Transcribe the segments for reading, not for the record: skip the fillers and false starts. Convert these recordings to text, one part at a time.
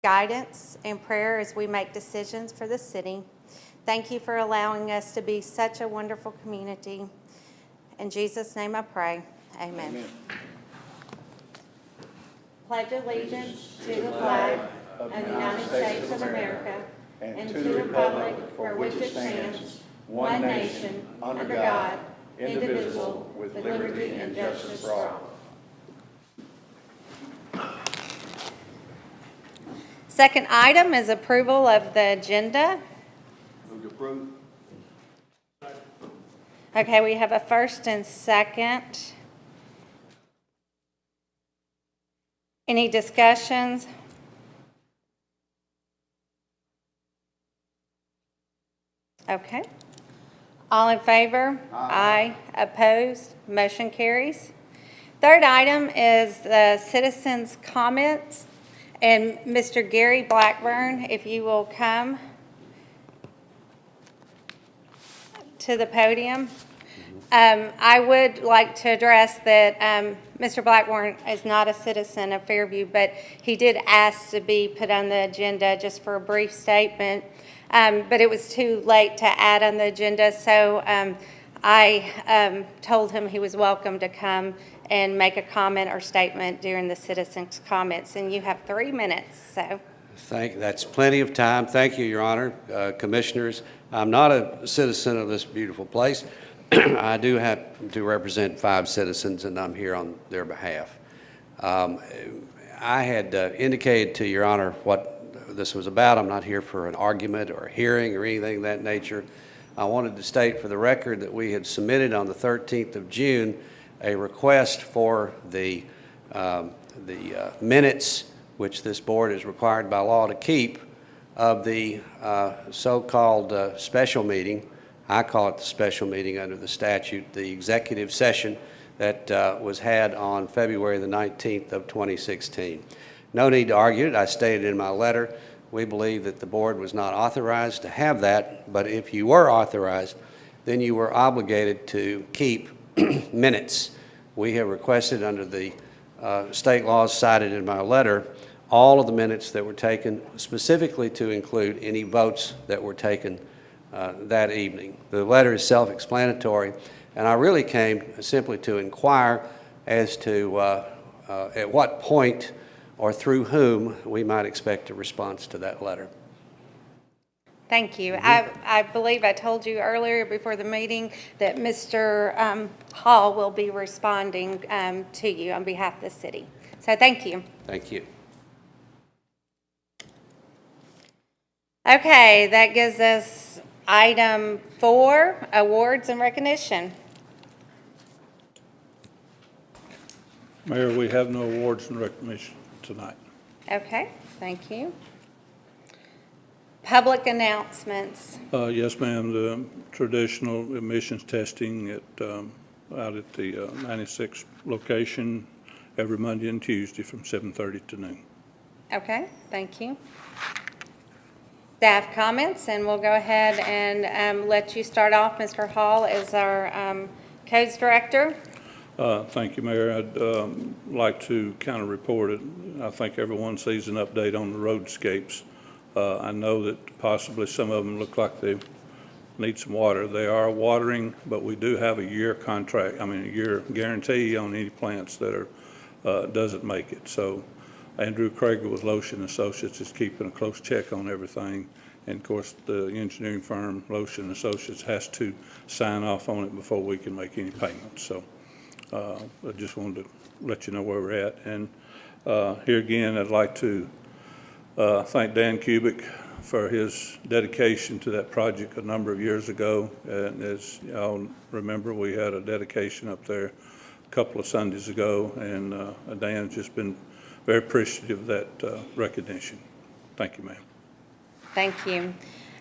guidance and prayer as we make decisions for the city. Thank you for allowing us to be such a wonderful community. In Jesus' name I pray. Amen. Amen. Pledge allegiance to the flag of the United States of America and to the republic for which it stands, one nation, under God, indivisible, with liberty and justice for all. Second item is approval of the agenda. Move to approve. Okay, we have a first and second. Any discussions? Okay. All in favor? Aye. Opposed? Motion carries. Third item is the citizens' comments. And Mr. Gary Blackburn, if you will come to the podium. I would like to address that Mr. Blackburn is not a citizen of Fairview, but he did ask to be put on the agenda just for a brief statement. But it was too late to add on the agenda, so I told him he was welcome to come and make a comment or statement during the citizens' comments, and you have 3 minutes. So, That's plenty of time. Thank you, Your Honor, Commissioners. I'm not a citizen of this beautiful place. I do have to represent 5 citizens, and I'm here on their behalf. I had indicated to Your Honor what this was about. I'm not here for an argument or a hearing or anything of that nature. I wanted to state for the record that we had submitted on the 13th of June a request for the minutes, which this board is required by law to keep, of the so-called special meeting. I call it the special meeting under the statute, the executive session that was had on February the 19th of 2016. No need to argue it. I stated in my letter, we believe that the board was not authorized to have that, but if you were authorized, then you were obligated to keep minutes. We have requested under the state laws cited in my letter all of the minutes that were taken, specifically to include any votes that were taken that evening. The letter is self-explanatory, and I really came simply to inquire as to at what point or through whom we might expect a response to that letter. thank you. I believe I told you earlier before the meeting that Mr. Hall will be responding to you on behalf of the city. So thank you. Thank you. Okay, that gives us item 4, awards and recognition. Mayor, we have no awards and recognition tonight. Okay, thank you. Public announcements. Yes, ma'am, the traditional emissions testing out at the 96 location every Monday and Tuesday from 7:30 to noon. Okay, thank you. Staff comments, and we'll go ahead and let you start off, Mr. Hall, as our codes director. Thank you, Mayor. I'd like to kind of report it. I think everyone sees an update on the roadscapes. I know that possibly some of them look like they need some water. They are watering, but we do have a year contract, a year guarantee on any plants that are doesn't make it. So Andrew Krager with Lotion Associates is keeping a close check on everything. And of course, the engineering firm, Lotion Associates, has to sign off on it before we can make any payments. So I just wanted to let you know where we're at. And here again, I'd like to thank Dan Kubik for his dedication to that project a number of years ago. And as y'all remember, we had a dedication up there a couple of Sundays ago, and Dan's just been very appreciative of that recognition. Thank you, ma'am. Thank you.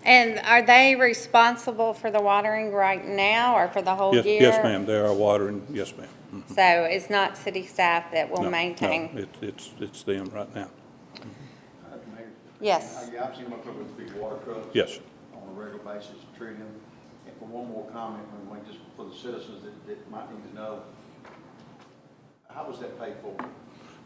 And are they responsible for the watering right now or for the whole year? Yes, ma'am. They are watering. Yes, ma'am. Mm-hmm. So it's not city staff that will maintain? No, it's them right now. Mayor? Yes. Yeah, I've seen them up there with big water trucks. Yes. On a regular basis, treating them. And for one more comment, just for the citizens that might need to know, how was that paid for?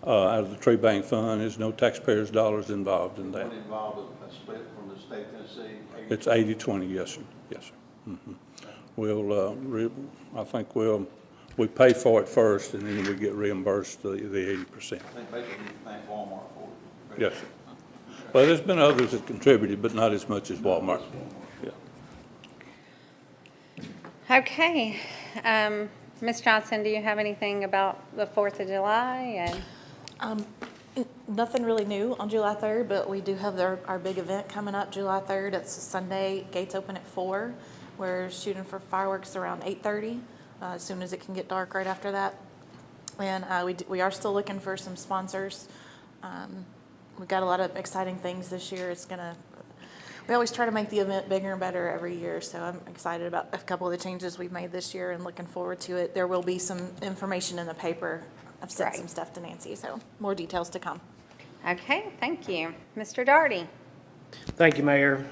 out of the tree bank fund. There's no taxpayers' dollars involved in that. One involved a split from the state of Tennessee. It's 80-20, yes, sir. Yes, sir. Mhm. We'll, I think we pay for it first, and then we get reimbursed the 80%. I think basically you thank Walmart for it. Yes, sir. Well, there's been others that contributed, but not as much as Walmart. Yeah. Okay. Ms. Johnson, do you have anything about the 4th of July? And Nothing really new on July 3rd, but we do have our big event coming up July 3rd. It's a Sunday, gates open at 4. We're shooting for fireworks around 8:30, as soon as it can get dark right after that. And we are still looking for some sponsors. We've got a lot of exciting things this year. We always try to make the event bigger and better every year, so I'm excited about a couple of the changes we've made this year and looking forward to it. There will be some information in the paper. I've sent some stuff to Nancy, so more details to come. okay, thank you. Mr. Darty? Thank you, Mayor.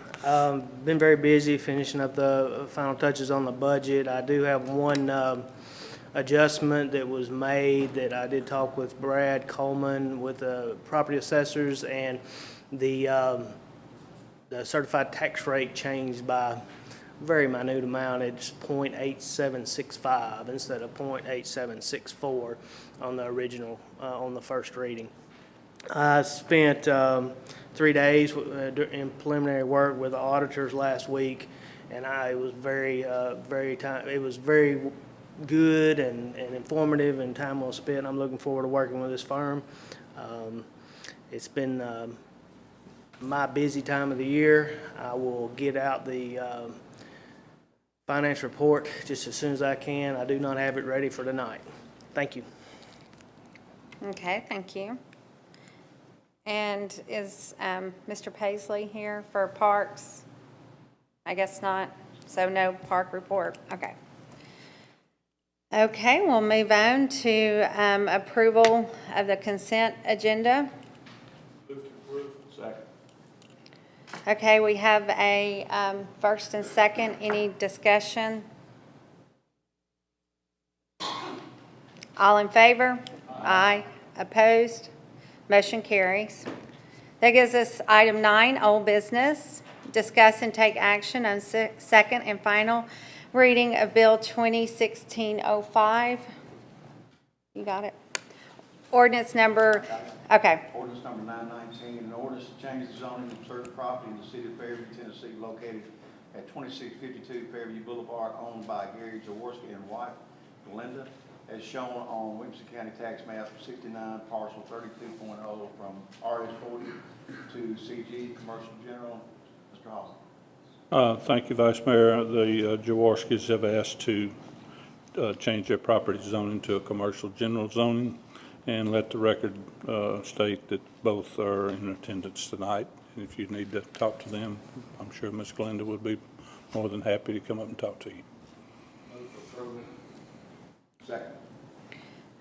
Been very busy finishing up the final touches on the budget. I do have one adjustment that was made that I did talk with Brad Coleman with the property assessors, and the certified tax rate changed by a very minute amount. It's 0.8765 instead of 0.8764 on the original, on the first reading. I spent 3 days in preliminary work with the auditors last week, and it was very good and informative and time well spent. I'm looking forward to working with this firm. It's been my busy time of the year. I will get out the finance report just as soon as I can. I do not have it ready for tonight. Thank you. Okay, thank you. And is Mr. Paisley here for parks? I guess not, so no park report, okay. Okay, we'll move on to approval of the consent agenda. Second. Okay, we have a first and second. Any discussion? All in favor? Aye. Opposed? Motion carries. That gives us item 9, old business. Discuss and take action on second and final reading of Bill 2016-05. You got it? Ordinance number, okay. Ordinance number 919, an ordinance to change the zoning of certain property in the city of Fairview, Tennessee, located at 2652 Fairview Boulevard, owned by Gary Jaworski and wife, Belinda, as shown on Williamson County Tax Map 69, parcel 32.0, from RS40 to CG, Commercial General. Mr. Hawes. Thank you, Vice Mayor. The Jaworskis have asked to change their property zoning to a commercial general zoning, and let the record state that both are in attendance tonight. And if you need to talk to them, I'm sure Ms. Glenda would be more than happy to come up and talk to you. Second.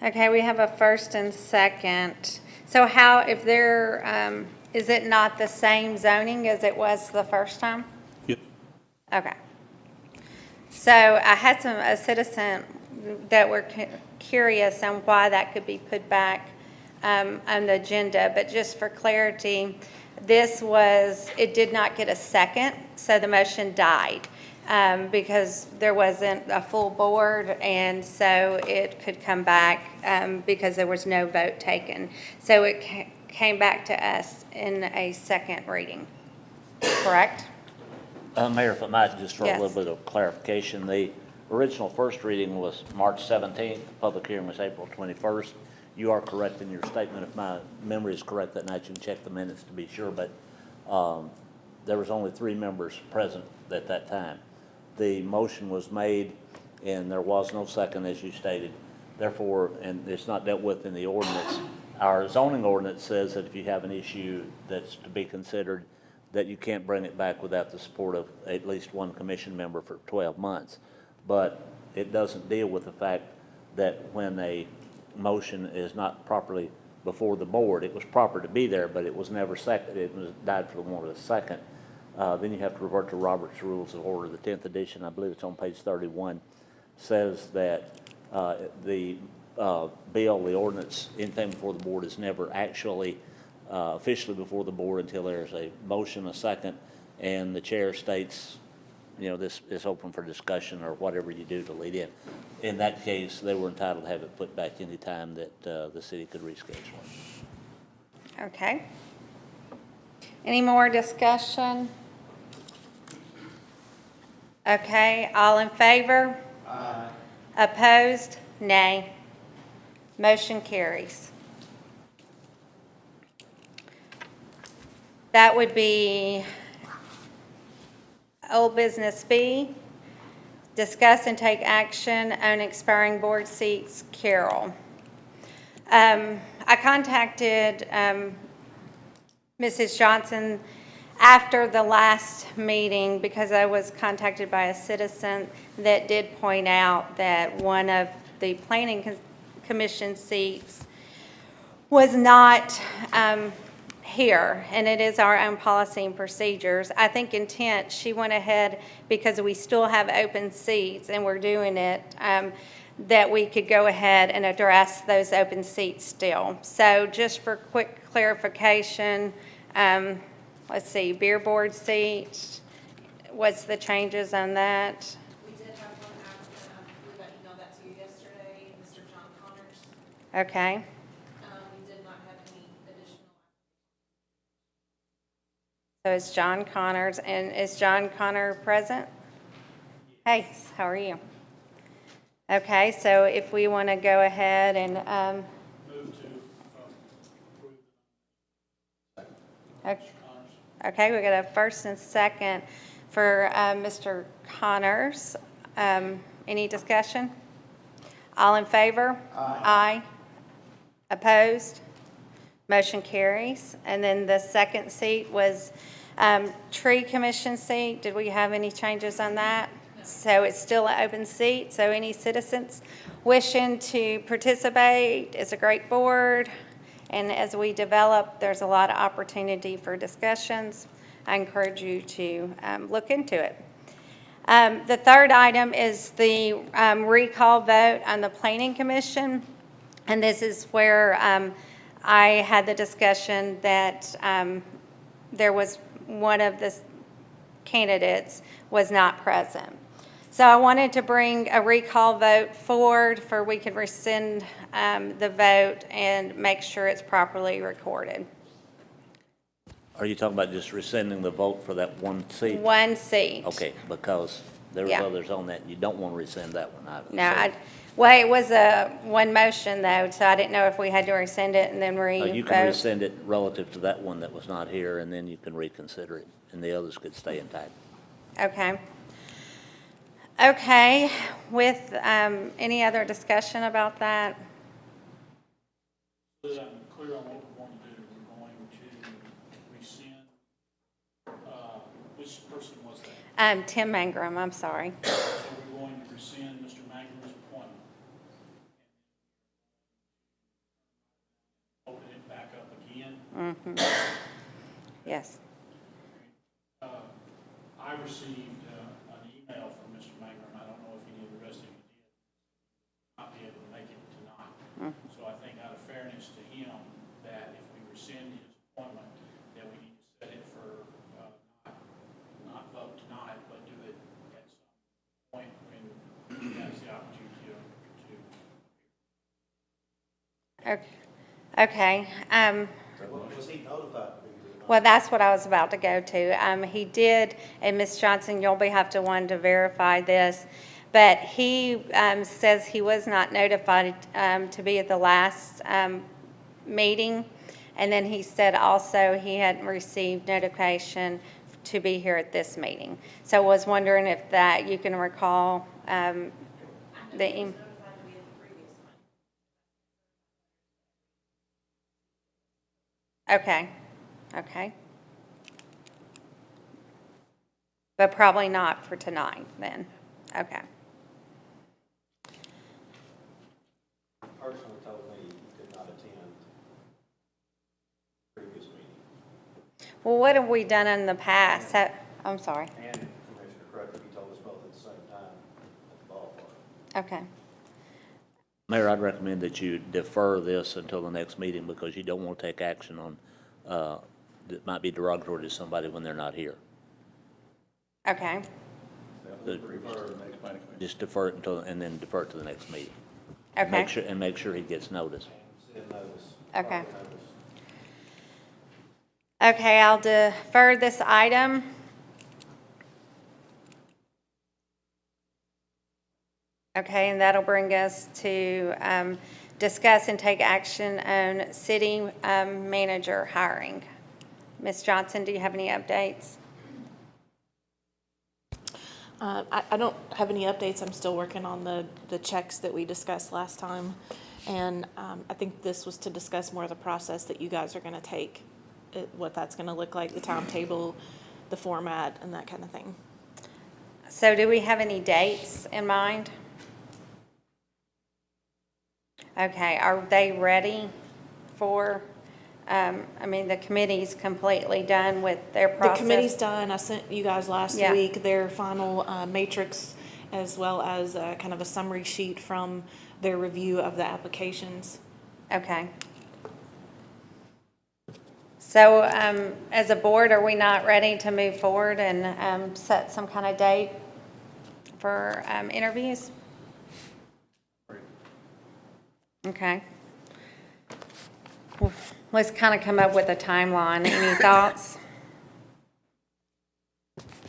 Okay, we have a first and second. So how, if there, is it not the same zoning as it was the first time? Yes. Okay. So I had a citizen that were curious on why that could be put back on the agenda, but just for clarity, it did not get a second, so the motion died. Because there wasn't a full board, and so it could come back because there was no vote taken. So it came back to us in a second reading, correct? Mayor, if I might, just for a Yes. little bit of clarification, the original first reading was March 17th, the public hearing was April 21st. You are correct in your statement. If my memory is correct that night, you can check the minutes to be sure, but there was only 3 members present at that time. The motion was made, and there was no second, as you stated. Therefore, and it's not dealt with in the ordinance, our zoning ordinance says that if you have an issue that's to be considered, that you can't bring it back without the support of at least one commission member for 12 months. But it doesn't deal with the fact that when a motion is not properly before the board, it was proper to be there, but it was never seconded, it was died for the want of a second. Then you have to revert to Robert's Rules of Order. The 10th edition, I believe it's on page 31, says that the bill, the ordinance, anything before the board is never actually officially before the board until there's a motion, a second, and the chair states, you know, this is open for discussion or whatever you do to lead in. In that case, they were entitled to have it put back any time that the city could reschedule. Okay. Any more discussion? Okay, all in favor? Aye. Opposed? Nay. Motion carries. That would be old business B, discuss and take action on expiring board seats, Carroll. I contacted Mrs. Johnson after the last meeting because I was contacted by a citizen that did point out that one of the planning commission seats was not here, and it is our own policy and procedures. I think intent, she went ahead, because we still have open seats and we're doing it, that we could go ahead and address those open seats still. So just for quick clarification, let's see, beer board seat, what's the changes on that? We did have one applicant, we got emailed that to you yesterday, Mr. John Connors. Okay, We did not have any additional. so it's John Connors, and is John Connor present? Hey, how are you? Okay, so if we want to go ahead and, okay, we got a first and second for Mr. Connors. Any discussion? All in favor? Aye. Opposed? Motion carries. And then the second seat was tree commission seat. Did we have any changes on that? So it's still an open seat, so any citizens wishing to participate, it's a great board. And as we develop, there's a lot of opportunity for discussions. I encourage you to look into it. The third item is the recall vote on the planning commission. And this is where I had the discussion that there was one of the candidates was not present. So I wanted to bring a recall vote forward for we could rescind the vote and make sure it's properly recorded. Are you talking about just rescinding the vote for that one seat? One seat. Okay, because there was Yeah. others on that, and you don't want to rescind that one either. No, So- well, it was a one motion though, so I didn't know if we had to rescind it and then You can re-vote. rescind it relative to that one that was not here, and then you can reconsider it, and the others could stay intact. Okay. Okay, with any other discussion about that? So that I'm clear on what we're going to do, we're going to rescind, which person was that? Tim Mangrum, I'm sorry. So we're going to rescind Mr. Mangum's appointment. Open it back up again. Yes. I received an email from Mr. Mangum, I don't know if any of the rest of you did, not be able to make it tonight. So I think out of fairness to him, that if we rescind his appointment, that we need to set it for, not vote tonight, but do it at some point when he has the opportunity to. Okay. Was he notified? Well, that's what I was about to go to. He did, and Ms. Johnson, you'll have to want to verify this, but he says he was not notified to be at the last meeting, and then he said also he hadn't received notification to be here at this meeting. So I was wondering if that, you can recall the. Okay. Okay. But probably not for tonight, then. Okay. Personally told me he could not attend previous meeting. Well, what have we done in the past? I'm sorry. And Commissioner Crutcher, he told us both at the same time at the ballpark. Okay. Mayor, I'd recommend that you defer this until the next meeting because you don't want to take action on, that might be derogatory to somebody when they're not here. Okay, Just defer it until, and then defer it to the next meeting. okay, Make sure he gets notice. okay. Okay, I'll defer this item. Okay, and that'll bring us to discuss and take action on city manager hiring. Ms. Johnson, do you have any updates? I don't have any updates. I'm still working on the checks that we discussed last time. And I think this was to discuss more of the process that you guys are going to take, what that's going to look like, the timetable, the format, and that kind of thing. So do we have any dates in mind? Okay, are they ready for, the committee's completely done with their The process? committee's done. I sent you guys last Yeah. week their final matrix as well as kind of a summary sheet from their review of the applications. Okay. So, as a board, are we not ready to move forward and set some kind of date for interviews? Okay. Well, let's kind of come up with a timeline. Any thoughts?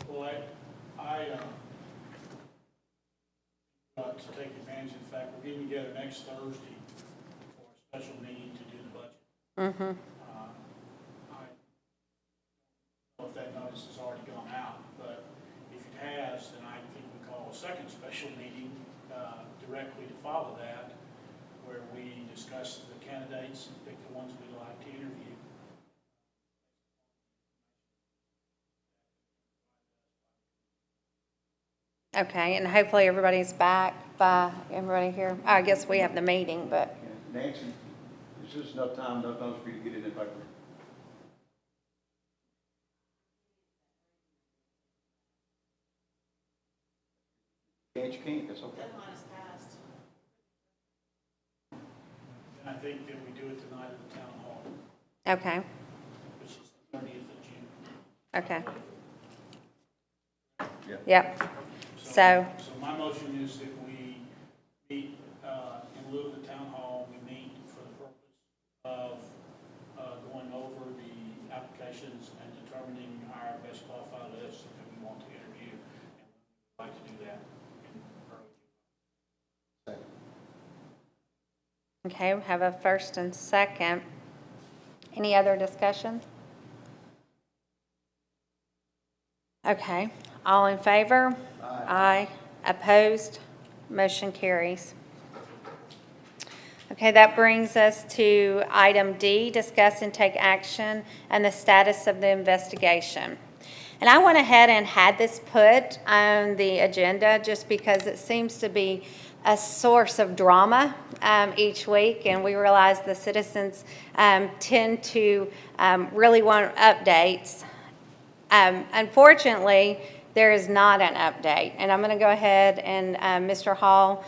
Well, I got to take advantage of the fact we're getting together next Thursday for a special meeting to do the budget. Mm-hmm. I don't know if that notice has already gone out, but if it has, then I think we call a second special meeting directly to follow that, where we discuss the candidates and pick the ones we'd like to interview. Okay, and hopefully everybody's back by, everybody here. I guess we have the meeting, but, Nancy, is this enough time, enough notice for you to get it in the paper? Can't, you can't, that's okay. And I think that we do it tonight at the town hall, okay, which is the 30th of June. okay. Yeah. Yep. So, So my motion is that we meet, in lieu of the town hall, we meet for the purpose of going over the applications and determining our best qualified list that we want to interview. And we'd like to do that in early June. okay, we have a first and second. Any other discussion? Okay, all in favor? Aye. Opposed? Motion carries. Okay, that brings us to item D, discuss and take action and the status of the investigation. And I went ahead and had this put on the agenda just because it seems to be a source of drama each week, and we realize the citizens tend to really want updates. Unfortunately, there is not an update, and I'm going to go ahead and, Mr. Hall,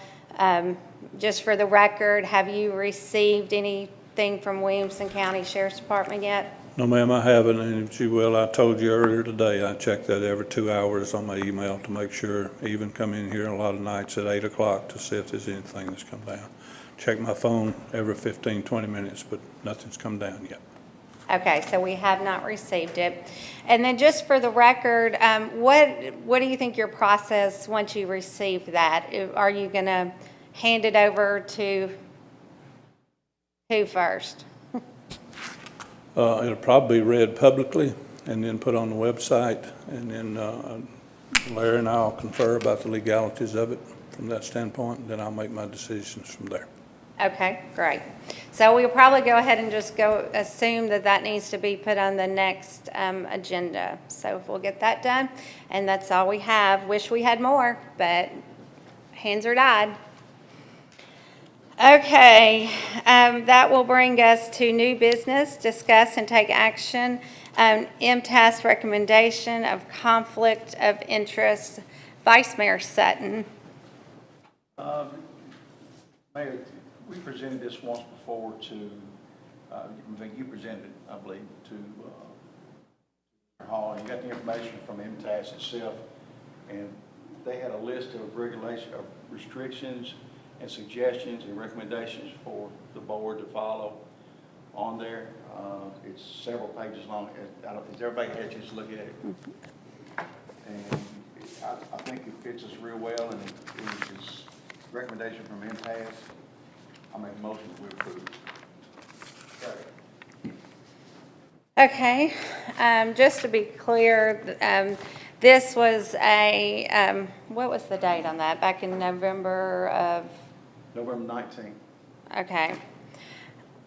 just for the record, have you received anything from Williamson County Sheriff's Department yet? No, ma'am, I haven't, and if you will, I told you earlier today, I check that every 2 hours on my email to make sure, even come in here a lot of nights at 8 o'clock to see if there's anything that's come down. Check my phone every 15, 20 minutes, but nothing's come down yet. Okay, so we have not received it. And then just for the record, what do you think your process, once you receive that? Are you going to hand it over to who first? It'll probably be read publicly and then put on the website, and then Larry and I'll confer about the legalities of it from that standpoint, and then I'll make my decisions from there. Okay, great. So we'll probably go ahead and just assume that that needs to be put on the next agenda. So if we'll get that done, and that's all we have. Wish we had more, but hands are tied. Okay, that will bring us to new business, discuss and take action on MTAS recommendation of conflict of interest. Vice Mayor Sutton. Mayor, We presented this once before to, I think you presented it, I believe, to Hall. You got the information from MTS itself, and they had a list of restrictions and suggestions and recommendations for the board to follow on there. It's several pages long. I don't think everybody had a chance to look at it. And I think it fits us real well, and it is recommendation from MTS. I make a motion that we approve. Okay, just to be clear, this was what was the date on that? Back in November of, November 19th, okay,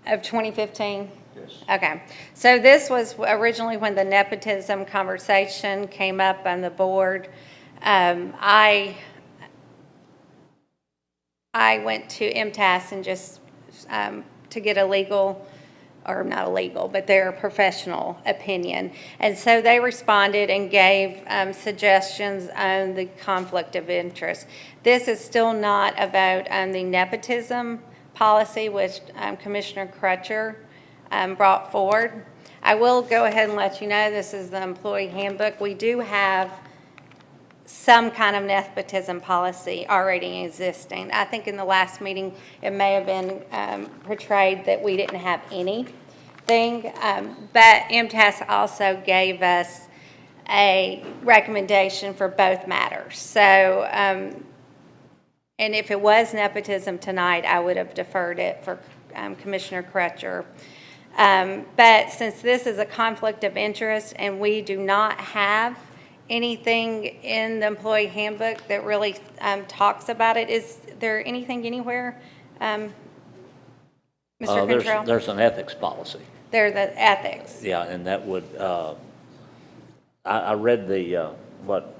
of 2015? yes. Okay, so this was originally when the nepotism conversation came up on the board. I went to MTS and just to get a legal, or not a legal, but their professional opinion. And so they responded and gave suggestions on the conflict of interest. This is still not a vote on the nepotism policy, which Commissioner Crutcher brought forward. I will go ahead and let you know, this is the employee handbook. We do have some kind of nepotism policy already existing. I think in the last meeting, it may have been portrayed that we didn't have anything, but MTS also gave us a recommendation for both matters. So, and if it was nepotism tonight, I would have deferred it for Commissioner Crutcher. But since this is a conflict of interest and we do not have anything in the employee handbook that really talks about it, is there anything anywhere, Mr. Contrell? There's an ethics policy. There's the ethics. Yeah, and that would, I read what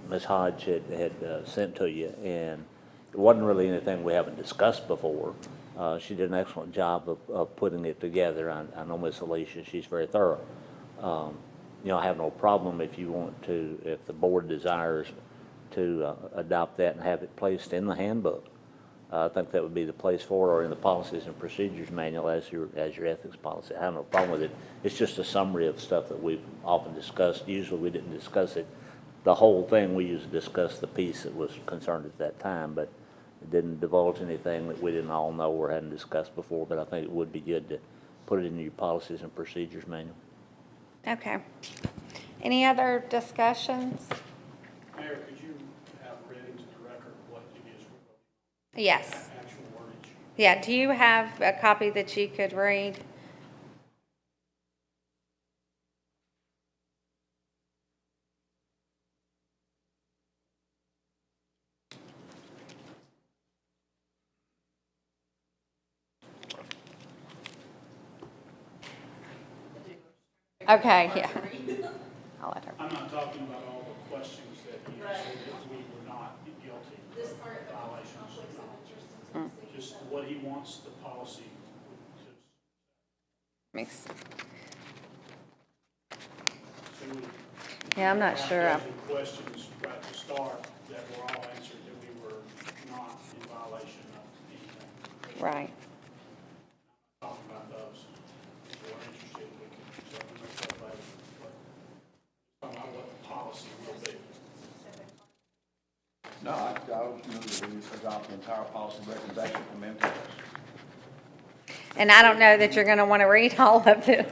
Ms. Hodge had sent to you, and it wasn't really anything we haven't discussed before. She did an excellent job of putting it together. I know Ms. Alicia, she's very thorough. I have no problem if you want to, if the board desires to adopt that and have it placed in the handbook. I think that would be the place for it, or in the policies and procedures manual as your ethics policy. I have no problem with it. It's just a summary of stuff that we've often discussed. Usually we didn't discuss it, the whole thing. We usually discussed the piece that was concerned at that time, but it didn't divulge anything that we didn't all know or hadn't discussed before. But I think it would be good to put it in your policies and procedures manual. Okay. Any other discussions? Mayor, could you have read into the record what it is we're Yes. voting on, actual wordage? Yeah, do you have a copy that you could read? Okay, yeah. I'll let her. I'm not talking about all the questions that he said if we were not guilty of violations. Just what he wants the policy to. Mix. So we Yeah, I'm not have sure. to have the questions right at the start that were all answered, that we were not in violation of anything. Right. Talking about those. If you're interested, we can certainly make that later. But talking about what the policy will be. No, I would move that we adopt the entire policy recommendation from MTS. And I don't know that you're going to want to read all of this.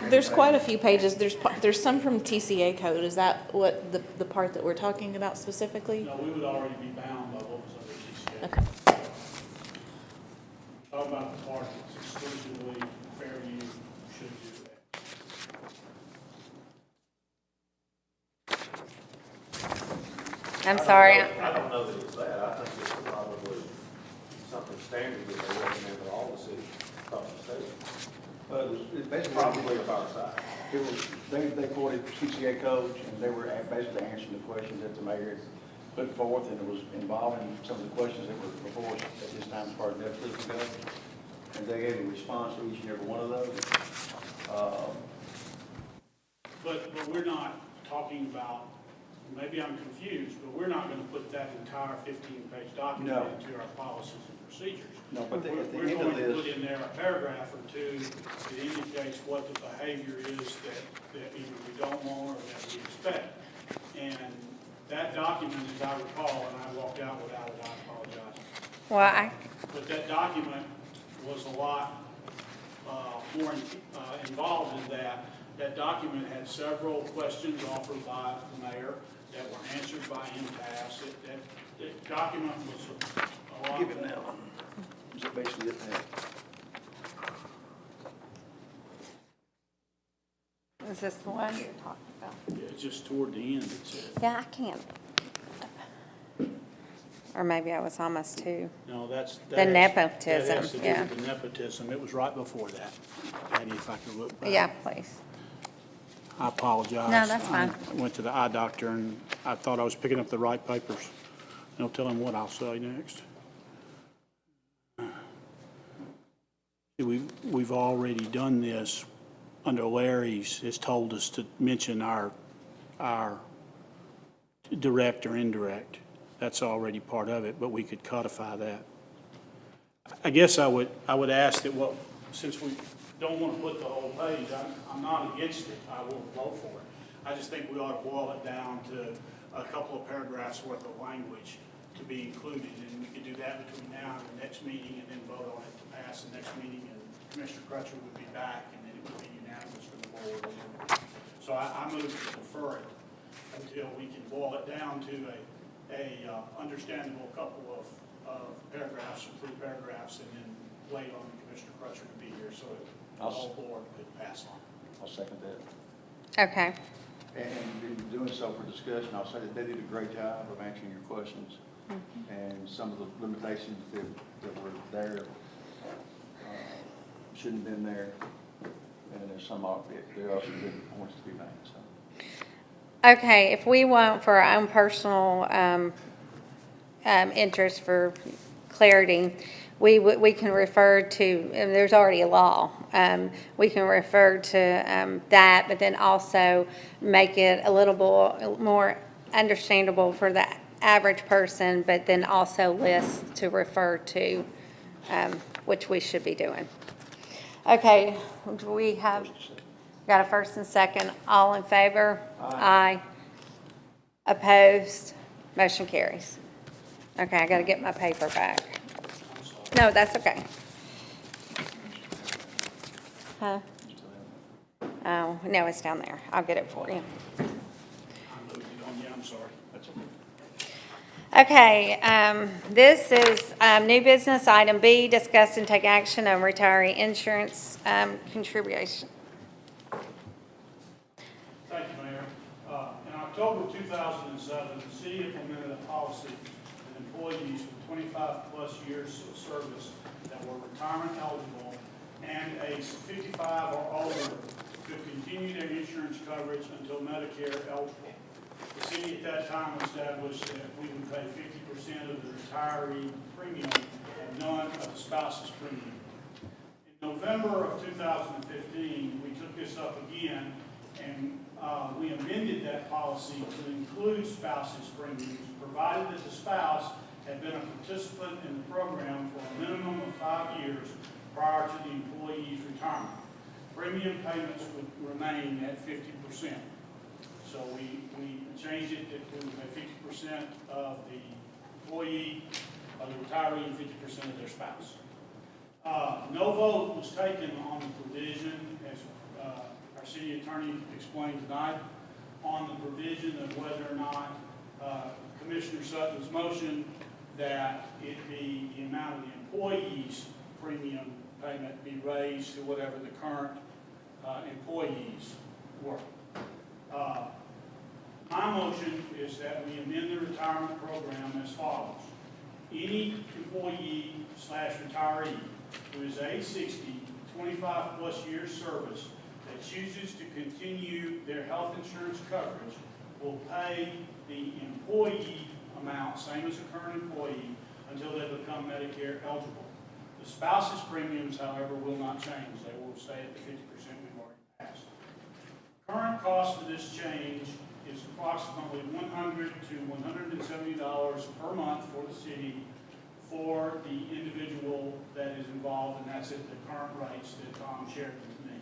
There's quite a few pages. There's some from TCA code. Is that what the part that we're talking about specifically? No, we would already be bound by what was under TCA. Okay. Talk about the part that's exclusively Fairview should do that. I'm sorry. I don't know that it's that. I think it's probably something standard that they recommend for all the cities across the state. But it's basically probably about our side. It was, they quoted CCA codes, and they were basically answering the questions that the mayor had put forth, and it was involving some of the questions that were before us at this time as far as nepotism goes. And they gave a response to each and every one of those. But we're not talking about maybe I'm confused, but we're not gonna put that entire 15-page document No. into our policies and procedures. No, but at the We're end of going to this- put in there a paragraph or two that indicates what the behavior is that either we don't want or that we expect. And that document, as I recall, and I walked out without it, I apologize. Well, But that document was a lot more involved in that. That document had several questions offered by the mayor that were answered by impasse. That document was a lot. Give it now. Is it basically it now? is this the one you're talking about? Yeah, just toward the end, it said. Yeah, I can't. Or maybe I was almost too. No, that's. The that has- nepotism, That has to do yeah. with the nepotism. It was right before that. Patty, if I could look back. Yeah, please. I apologize. No, that's fine. I went to the eye doctor and I thought I was picking up the right papers. No telling what I'll say next. We've already done this under Larry's, has told us to mention our direct or indirect. That's already part of it, but we could codify that. I guess I would ask that since we don't want to put the whole page, I'm not against it, I will vote for it. I just think we ought to boil it down to a couple of paragraphs worth of language to be included, and we could do that between now and the next meeting, and then vote on it to pass the next meeting, and Commissioner Crutcher would be back, and then it would be unanimous from the board. So I move to defer it until we can boil it down to a understandable couple of paragraphs or 3 paragraphs, and then wait on Commissioner Crutcher to be here so that the whole board could pass on. I'll second that. Okay. And in doing so for discussion, I'll say that they did a great job of answering your questions. And some of the limitations that were there shouldn't have been there. And there's there are some good points to be made, so. Okay, if we want for our own personal interest for clarity, we can refer to, and there's already a law, we can refer to that, but then also make it a little more understandable for the average person, but then also lists to refer to, which we should be doing. Okay, do we have, got a first and second, all in favor? Aye. Opposed? Motion carries. Okay, I gotta get my paper back. No, that's okay. Huh? Oh, no, it's down there. I'll get it for you. I moved it on you, I'm sorry. That's okay. Okay, this is new business, item B, discuss and take action on retiree insurance contribution. Thank you, Mayor. In October 2007, the city implemented a policy that employees with 25-plus years of service that were retirement eligible and age 55 or older could continue their insurance coverage until Medicare eligible. The city at that time established that we would pay 50% of the retiree premium and none of the spouse's premium. In November of 2015, we took this up again and we amended that policy to include spouse's premiums, provided that the spouse had been a participant in the program for a minimum of 5 years prior to the employee's retirement. Premium payments would remain at 50%. So we changed it to 50% of the employee, of the retiree, and 50% of their spouse. No vote was taken on the provision, as our city attorney explained tonight, on the provision of whether or not Commissioner Sutton's motion that it be the amount of the employee's premium payment be raised to whatever the current employees were. My motion is that we amend the retirement program as follows. Any employee/retiree who is age 60, 25-plus years service that chooses to continue their health insurance coverage will pay the employee amount, same as a current employee, until they become Medicare eligible. The spouse's premiums, however, will not change. They will stay at the 50% we've already passed. Current cost of this change is approximately $100 to $170 per month for the city for the individual that is involved, and that's at the current rates that Tom shared with me.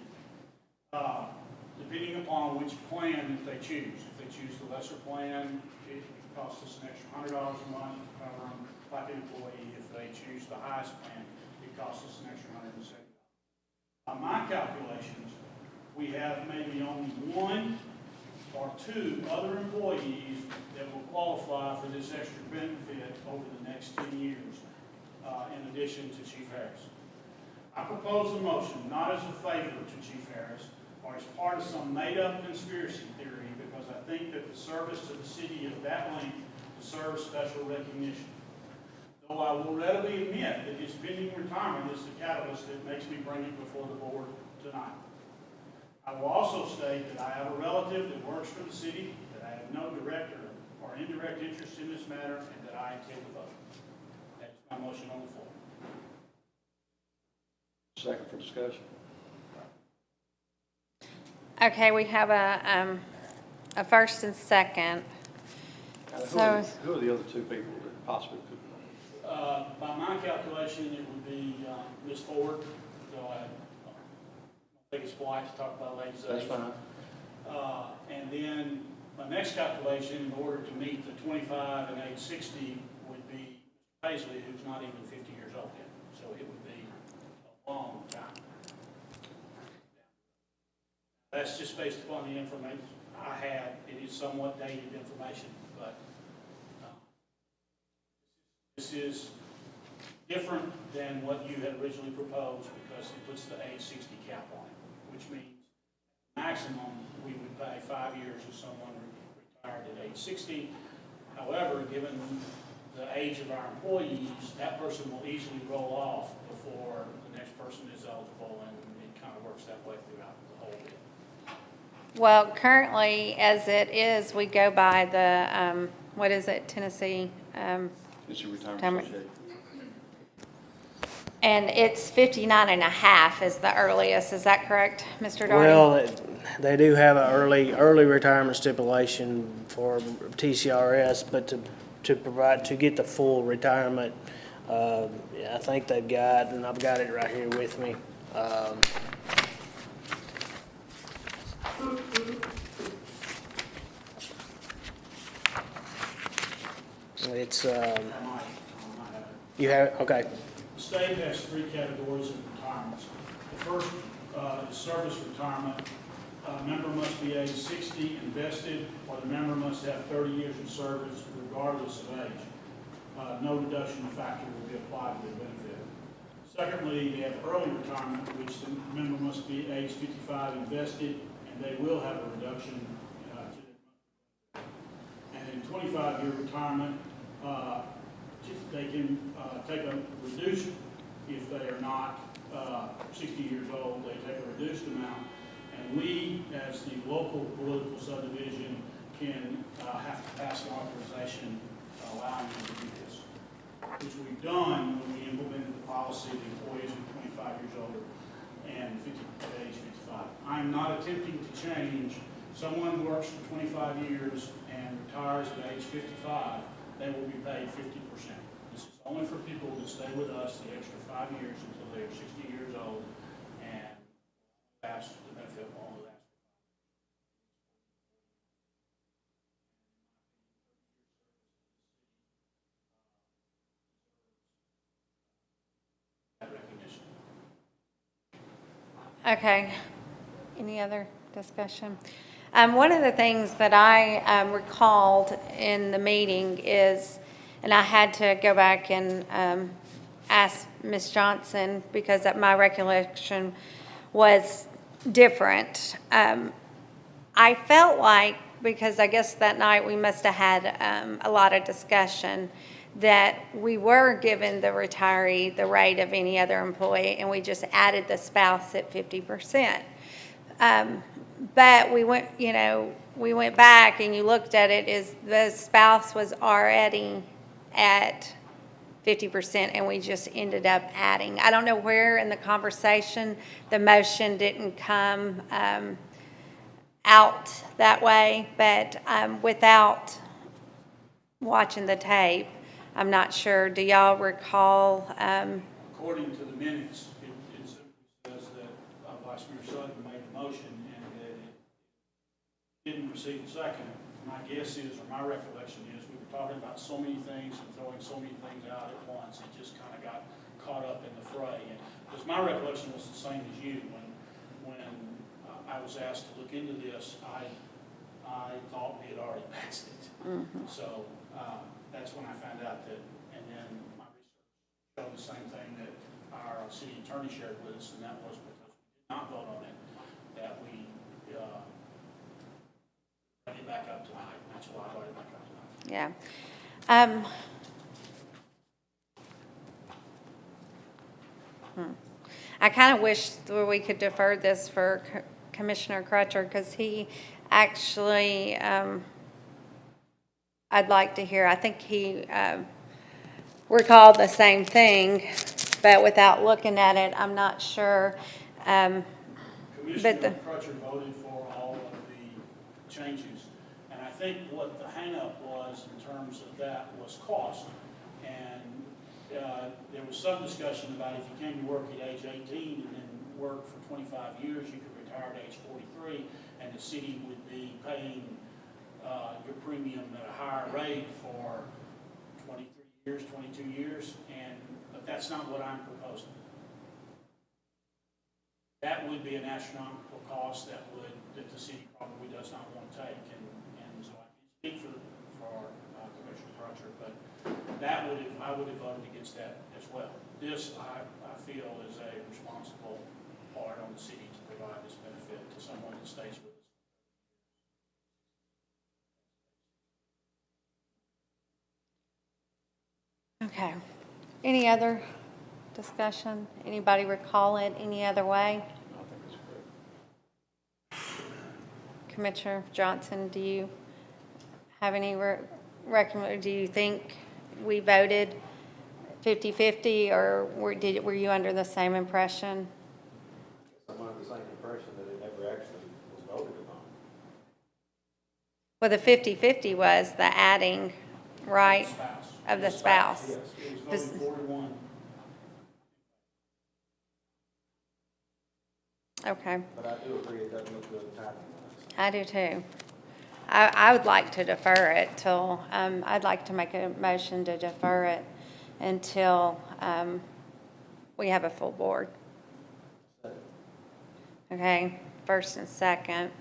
Depending upon which plan that they choose. If they choose the lesser plan, it costs us an extra $100 a month to cover them like an employee. If they choose the highest plan, it costs us an extra $170. By my calculations, we have maybe only one or two other employees that will qualify for this extra benefit over the next 10 years, in addition to Chief Harris. I propose a motion not as a favor to Chief Harris or as part of some made-up conspiracy theory, because I think that the service to the city of that length deserves special recognition. Though I will readily admit that his pending retirement is the catalyst that makes me bring it before the board tonight. I will also state that I have a relative that works for the city, that I have no direct or indirect interest in this matter, and that I intend to vote. That's my motion on the floor. Second for discussion. Okay, we have a first and second. So, Who are the other two people that possibly could? By my calculation, it would be Ms. Ford, so I don't think it's polite to talk about ladies' age. That's fine. And then my next calculation, in order to meet the 25 and age 60, would be Mr. Paisley, who's not even 50 years old yet. So it would be a long time. That's just based upon the information I had. It is somewhat dated information, but this is different than what you had originally proposed because it puts the age 60 cap on it, which means maximum we would pay 5 years if someone retired at age 60. However, given the age of our employees, that person will easily roll off before the next person is eligible, and it kind of works that way throughout the whole bit. well, currently, as it is, we go by the, what is it, Tennessee? It's a retirement Retirement. association. And it's 59 and a half is the earliest. Is that correct, Mr. Darty? Well, they do have an early retirement stipulation for TCRS, but to get the full retirement, I think they've got, and I've got it right here with me. It's, you have, it? Okay. The state has 3 categories of retirements. The first is service retirement. A member must be age 60 and vested, or the member must have 30 years of service regardless of age. No deduction factor will be applied to their benefit. Secondly, they have early retirement, which the member must be age 55 and vested, and they will have a reduction to their monthly benefit. And in 25-year retirement, they can take a reduced, if they are not 60 years old, they take a reduced amount. And we, as the local political subdivision, can have to pass an authorization allowing them to do this, which we've done when we implemented the policy of employees are 25 years older and age 55. I'm not attempting to change. Someone who works for 25 years and retires at age 55, they will be paid 50%. This is only for people that stay with us the extra 5 years until they are 60 years old, and that's the benefit will only last. That recognition. Okay. Any other discussion? One of the things that I recalled in the meeting is, and I had to go back and ask Ms. Johnson because my recollection was different. I felt like, because I guess that night we must have had a lot of discussion, that we were given the retiree the rate of any other employee, and we just added the spouse at 50%. But we went back and you looked at it, is the spouse was already at 50%, and we just ended up adding. I don't know where in the conversation the motion didn't come out that way, but without watching the tape, I'm not sure. Do y'all recall? According to the minutes, it simply says that Vice Mayor Sutton made the motion and that it didn't receive a second. My guess is, or my recollection is, we were talking about so many things and throwing so many things out at once, it just kind of got caught up in the fray. And because my recollection was the same as you, when I was asked to look into this, I thought we had already passed it. So that's when I found out that, and then my research showed the same thing that our city attorney shared with us, and that was because we did not vote on it, that we bring it back up tonight. That's why I brought it back up tonight. Yeah. I kind of wish that we could defer this for Commissioner Crutcher, because he actually, I'd like to hear, I think he recalled the same thing, but without looking at it, I'm not sure. Commissioner the- Crutcher voted for all of the changes, and I think what the hangup was in terms of that was cost. And there was some discussion about if you came to work at age 18 and then worked for 25 years, you could retire at age 43, and the city would be paying your premium at a higher rate for 23 years, 22 years, but that's not what I'm proposing. That would be an astronomical cost that the city probably does not want to take, and so I can speak for Commissioner Crutcher, but I would have voted against that as well. This, I feel, is a responsible part on the city to provide this benefit to someone that stays with us. Okay. Any other discussion? Anybody recall it any other way? Commissioner Johnson, do you have any do you think we voted 50-50, or were you under the same impression? I'm under the same impression that it never actually was voted upon. Well, the 50-50 was the adding, right, Spouse. of the spouse. Yes, it was voted 4-1. Okay, But I do agree it doesn't look good timing-wise. I do too. I would like to defer it till, I'd like to make a motion to defer it until we have a full board. Okay, first and second.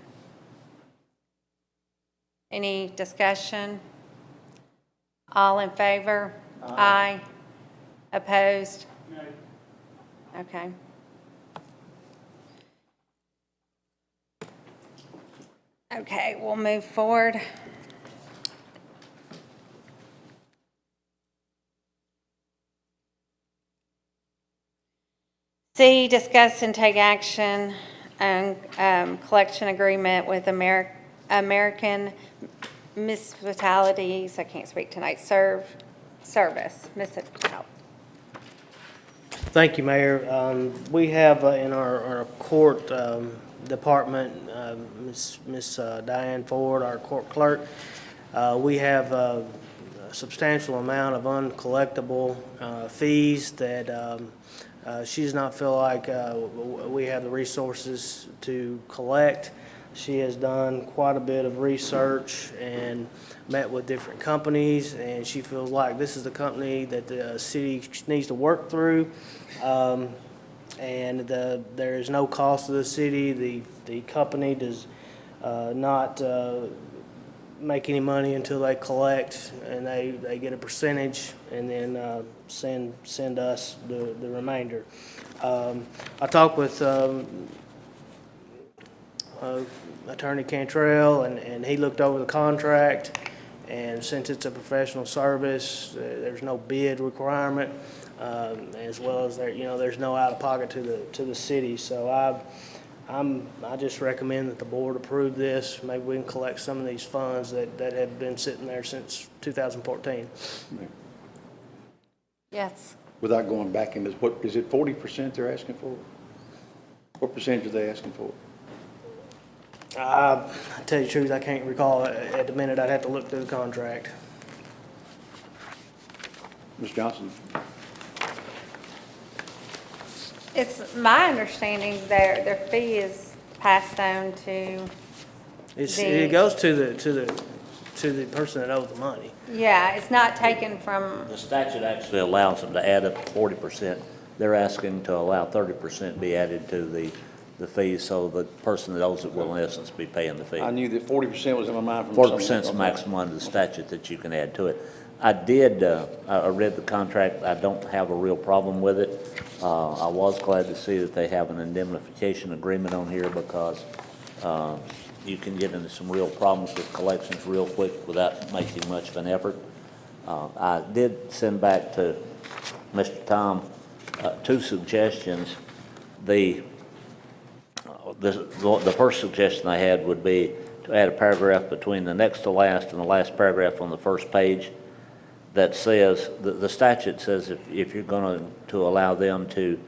Any discussion? All in favor? Aye. Opposed? No. Okay. Okay, we'll move forward. C, discuss and take action on collection agreement with American Municipalities, I can't speak tonight, Service. Thank you, Mayor. We have in our court department, Miss Diane Ford, our court clerk, we have a substantial amount of uncollectible fees that she does not feel like we have the resources to collect. She has done quite a bit of research and met with different companies, and she feels like this is the company that the city needs to work through. And there is no cost to the city. The company does not make any money until they collect, and they get a percentage and then send us the remainder. I talked with Attorney Cantrell, and he looked over the contract, and since it's a professional service, there's no bid requirement, as well as there's no out-of-pocket to the city. So I just recommend that the board approve this. Maybe we can collect some of these funds that have been sitting there since 2014. Yes. Without going back into, what, is it 40% they're asking for? What percentage are they asking for? I tell you the truth, I can't recall at the minute. I'd have to look through the contract. Ms. Johnson? It's my understanding their fee is passed on to, It goes to the person that owes the money. yeah, it's not taken from, The statute actually allows them to add up to 40%. They're asking to allow 30% be added to the fee, so the person that owes it will in essence be paying the fee. I knew that 40% was in my mind from. 40% is the maximum under the statute that you can add to it. I read the contract. I don't have a real problem with it. I was glad to see that they have an indemnification agreement on here because you can get into some real problems with collections real quick without making much of an effort. I did send back to Mr. Tom 2 suggestions. The first suggestion I had would be to add a paragraph between the next to last and the last paragraph on the first page that says, the statute says if you're going to allow them to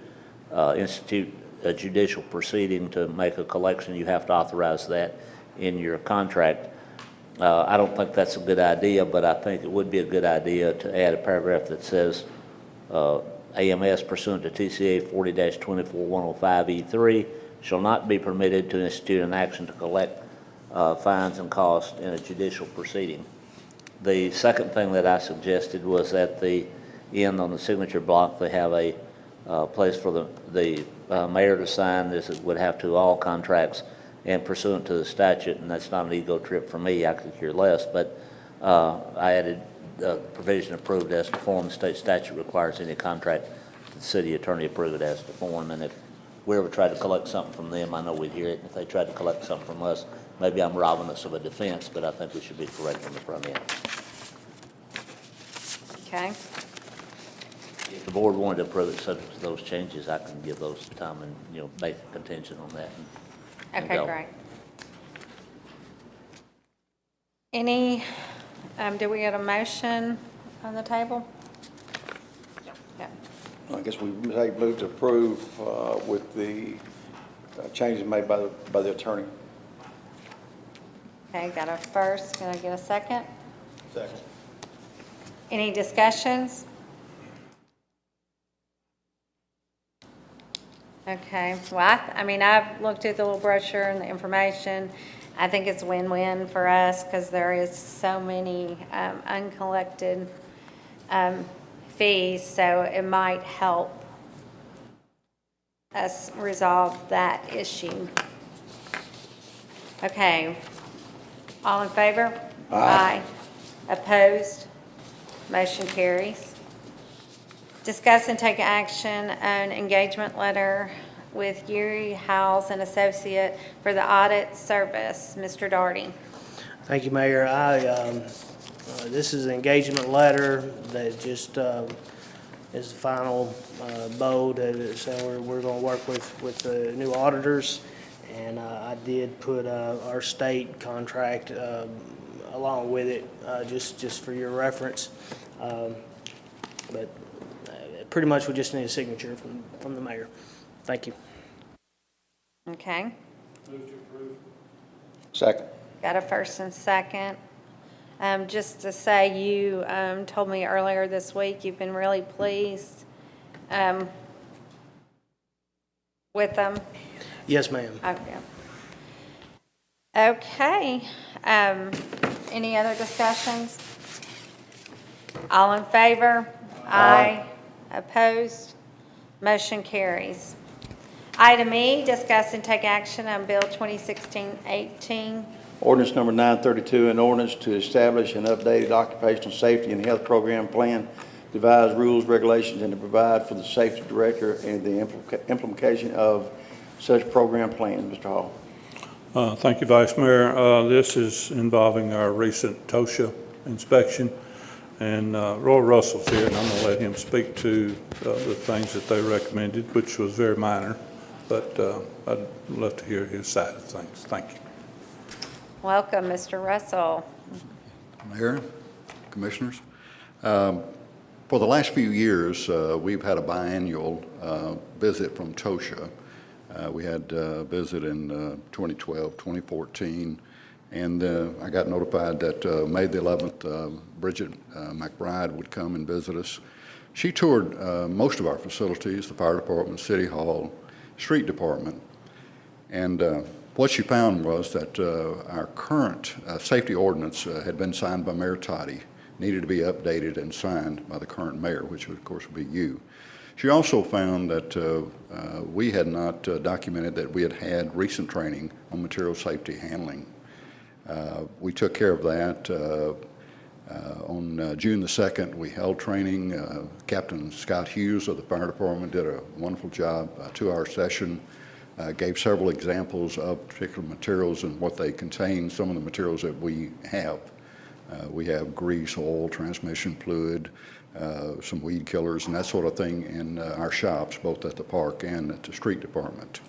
institute a judicial proceeding to make a collection, you have to authorize that in your contract. I don't think that's a good idea, but I think it would be a good idea to add a paragraph that says AMS pursuant to TCA 40-24105E3 shall not be permitted to institute an action to collect fines and costs in a judicial proceeding. The second thing that I suggested was at the end on the signature block, they have a place for the mayor to sign. This would have to all contracts and pursuant to the statute, and that's not an ego trip for me, I could care less, but I added the provision approved as to form. The state statute requires any contract the city attorney approve it as to form, and if we ever tried to collect something from them, I know we'd hear it. If they tried to collect something from us, maybe I'm robbing us of a defense, but I think we should be correct on the front end. okay? If the board wanted to approve it subject to those changes, I can give those to Tom and, make a contingent on that. and Okay, go. great. Any, do we get a motion on the table? Yeah. I guess we moved to approve with the changes made by the attorney. Okay, got a first, can I get a second? Second. Any discussions? Okay, well, I mean, I've looked at the little brochure and the information. I think it's win-win for us because there is so many uncollected fees, so it might help us resolve that issue. Okay, all in favor? Aye. Opposed? Motion carries. Discuss and take action on engagement letter with Yuri Howells and Associate for the audit service. Mr. Darty. Thank you, Mayor. This is an engagement letter that just is the final bow. So we're going to work with the new auditors, and I did put our state contract along with it, just for your reference. But pretty much we just need a signature from the mayor. Thank you. Okay, Move to approve. Second. got a first and second. Just to say, you told me earlier this week you've been really pleased with them. Yes, ma'am. Okay. Any other discussions? All in favor? Aye. Opposed? Motion carries. Item E, discuss and take action on Bill 2016-18. Ordinance number 932, an ordinance to establish an updated occupational safety and health program plan, devise rules, regulations, and to provide for the safety director and the implementation of such program plan. Mr. Hall. Thank you, Vice Mayor. This is involving our recent TOSHA inspection, and Roy Russell's here, and I'm going to let him speak to the things that they recommended, which was very minor, but I'd love to hear his side of things. Thank you. Welcome, Mr. Russell. Mayor, Commissioners. For the last few years, we've had a biannual visit from TOSHA We had a visit in 2012, 2014, and I got notified that May the 11th, Bridget McBride would come and visit us. She toured most of our facilities, the fire department, city hall, street department, and what she found was that our current safety ordinance had been signed by Mayor Toddy, needed to be updated and signed by the current mayor, which of course would be you. She also found that we had not documented that we had had recent training on material safety handling. We took care of that. On June the 2nd, we held training. Captain Scott Hughes of the fire department did a wonderful job, a 2-hour session, gave several examples of particular materials and what they contain, some of the materials that we have. We have grease, oil, transmission fluid, some weed killers and that sort of thing in our shops, both at the park and at the street department.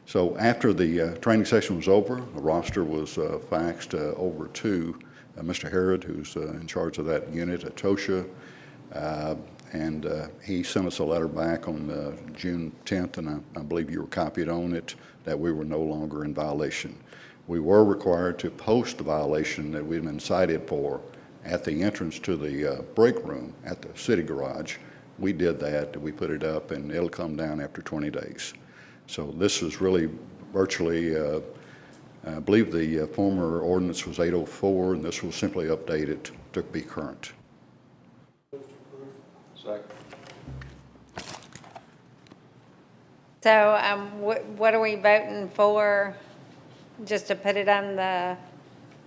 So after the training session was over, a roster was faxed over to Mr. Harrod, who's in charge of that unit at TOSHA, and he sent us a letter back on June 10th, and I believe you were copied on it, that we were no longer in violation. We were required to post the violation that we'd been cited for at the entrance to the break room at the city garage. We did that, we put it up, and it'll come down after 20 days. So this is really virtually, I believe the former ordinance was 804, and this will simply update it to be current. Second. So what are we voting for? Just to put it on the,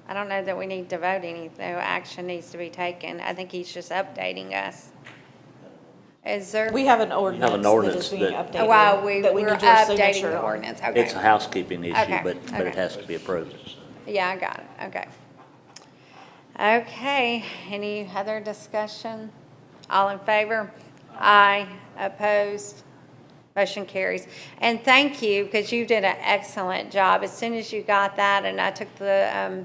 I don't know that we need to vote anything, no action needs to be taken. I think he's just updating us. Is there? We have an ordinance that ordinance is being that- updated. While we're that we need your updating signature the on. ordinance, okay. It's a housekeeping issue, Okay, but it okay. has to be approved. Yeah, I got it, okay. Okay, any other discussion? All in favor? Aye. Opposed? Motion carries. And thank you, because you did an excellent job. As soon as you got that, and I took the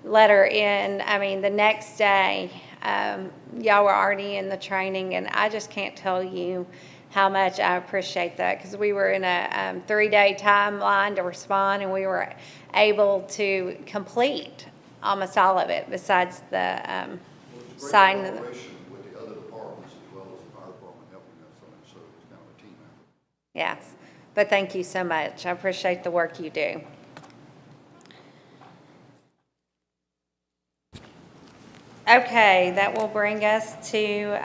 letter in, I mean, the next day, y'all were already in the training, and I just can't tell you how much I appreciate that, because we were in a 3-day timeline to respond, and we were able to complete almost all of it, besides the sign. With the other departments as well as the fire department helping us on it, so it's kind of a team effort. Yes, but thank you so much. I appreciate the work you do. Okay, that will bring us to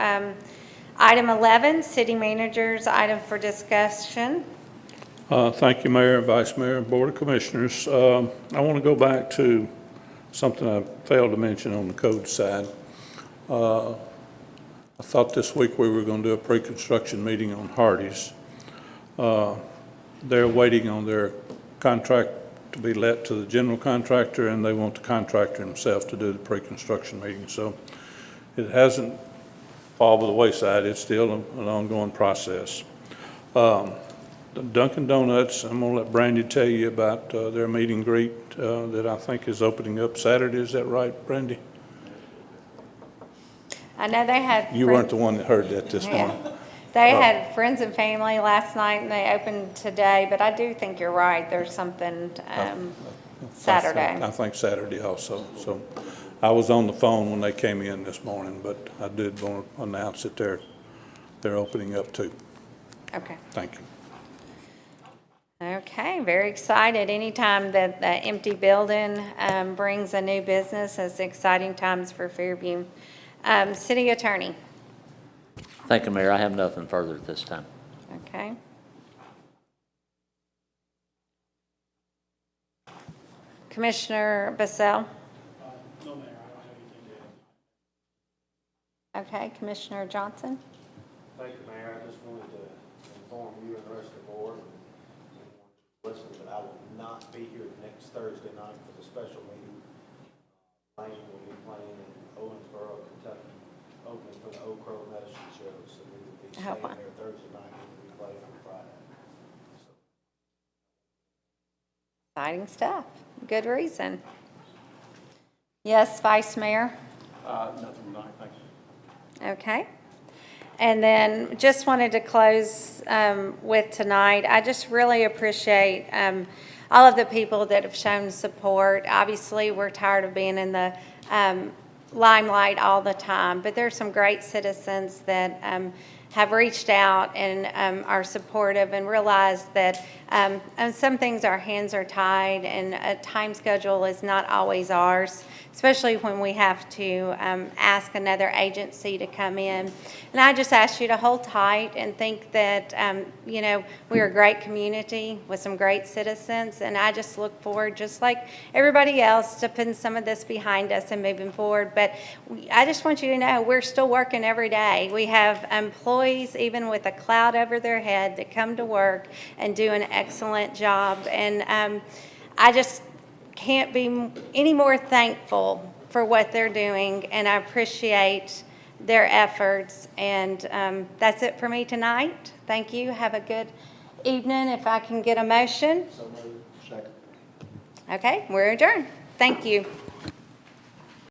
item 11, city manager's item for discussion. Thank you, Mayor, Vice Mayor, and Board of Commissioners. I want to go back to something I failed to mention on the code side. I thought this week we were going to do a pre-construction meeting on Hardee's. They're waiting on their contract to be let to the general contractor, and they want the contractor himself to do the pre-construction meeting. So it hasn't fallen by the wayside. It's still an ongoing process. Dunkin' Donuts, I'm going to let Brandy tell you about their meet and greet that I think is opening up Saturday. Is that right, Brandy? I know they had. You weren't the one that heard that this Yeah. morning. They had friends and family last night, and they opened today, but I do think you're right. There's something Saturday. I think Saturday also. So I was on the phone when they came in this morning, but I did want to announce that they're opening up too. Okay. Thank you. Okay, very excited. Anytime that the empty building brings a new business, it's exciting times for Fairview. City Attorney. Thank you, Mayor. I have nothing further at this time. Okay. Commissioner Bissell. No, Mayor, I don't have anything to add. Okay, Commissioner Johnson. Thank you, Mayor. I just wanted to inform you and the rest of the board and listen that I will not be here next Thursday night for the special meeting. Playing will be playing in Owensboro, Kentucky, opening for the Oak Crow Medicine Show. So we will be Oh, staying wow. there Thursday night and we'll be playing on Friday. Exciting stuff. Good reason. Yes, Vice Mayor. Nothing tonight, thank you. Okay. And then just wanted to close with tonight, I just really appreciate all of the people that have shown support. Obviously, we're tired of being in the limelight all the time, but there's some great citizens that have reached out and are supportive and realize that on some things our hands are tied and a time schedule is not always ours, especially when we have to ask another agency to come in. And I just ask you to hold tight and think that, you know, we're a great community with some great citizens, and I just look forward, just like everybody else, to putting some of this behind us and moving forward. But I just want you to know we're still working every day. We have employees, even with a cloud over their head, that come to work and do an excellent job. And I just can't be any more thankful for what they're doing, and I appreciate their efforts. And that's it for me tonight. Thank you. Have a good evening. If I can get a motion. So moved. Second. Okay, we're adjourned. Thank you.